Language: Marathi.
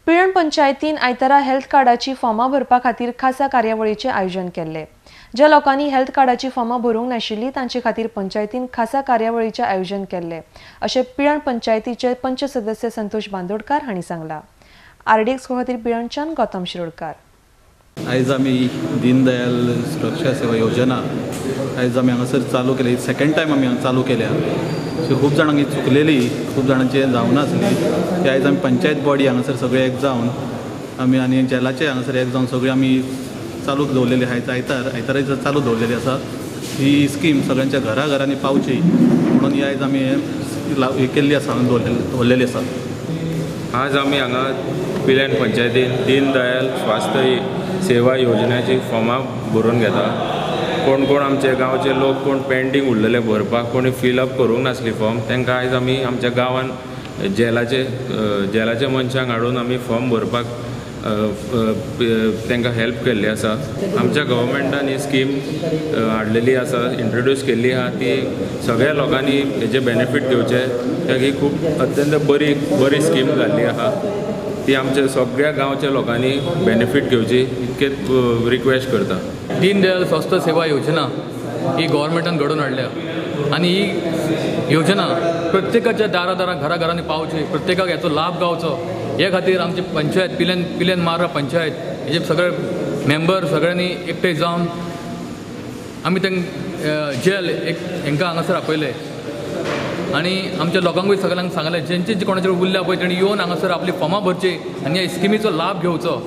पिळण पंचायतीन आयतारा हेल्थ कार्डाची फॉर्मां भरपा खातीर खासा कार्यावळीचे आयोजन केले। ज्या लोकांनी हेल्थ कार्डाची फॉर्मां भरूंक नाशिल्लीं तांचे खातीर पंचायतीन खासा कार्यावळीचे आयोजन केले, अशें पिळण पंचायतीचे पंच सदस्य संतोष बांदोडकार हांणी सांगलां। आरडीएक्स खातीर पिळणच्यान गौतम शिरोडकार। आयज आमी दीनदयाल सुरक्षा सेवा योजना आयज आमी हांगासर चालू केली। सेकंड टायम आमी हांगा चालू केल्या। खूब जाणांक चुकलेली, खूब जाणांचे जावना आसली ती आयज आमी पंचायत बॉडी हांगासर सगळे एक जावन आमी आनी जेलाचे हांगासर एक जावन सगळे आमी चालू दवरलेली आयतारा चालू दवरलेली आसा। ही स्कीम सगळ्यांच्या घरांनी पावची म्हणून ही आयज आमी हे केल्ली आसा, दवरलेली आसा। आज आमी हांगा पिळण पंचायतीन दीनदयाल स्वास्थ्य सेवा योजनेची फॉर्मां भरून घेता। कोण कोण आमचे गांवचे लोक कोण पेंडींग उरलेले भरपाक कोणी फिलअप करूंक नासली फॉर्म, तांकां आयज आमी आमच्या गांवान जेलाचे मनशांक हाडून आमी फॉर्म भरपाक तांकां हेल्प केल्ली आसा। आमच्या गव्हर्मेंटान ही स्कीम हाडलेली आसा, इंट्रोड्यूस केल्ली आहा। ती सगळ्या लोकांनी हेचे बेनिफीट घेवचे, कित्याक ही खूब अत्यंत बरी स्कीम जाल्ली आहा। ती आमच्या सगळ्या गांवच्या लोकांनी बेनिफीट घेवची इतकेच रिक्वेस्ट करता। दीनदयाल स्वास्थ्य सेवा योजना ही गव्हर्मेंटान घडोवन हाडल्या आनी ही योजना प्रत्येकाच्या घरांनी पावची, प्रत्येकाक हेचो लाभ गावचो हे खातीर आमची पंचायत पिलेन मारा पंचायत हेचे सगळे मेंबर सगळ्यांनी एकठांय जावन आमी तांकां जेल हांकां हांगासर आपयले आनी आमच्या लोकांकूय सगळ्यांक सांगलें जेंचे कोणाचे उरल्या पळय तेणी येवन हांगासर आपली फॉर्मां भरची आनी ह्या स्किमीचो लाभ घेवचो।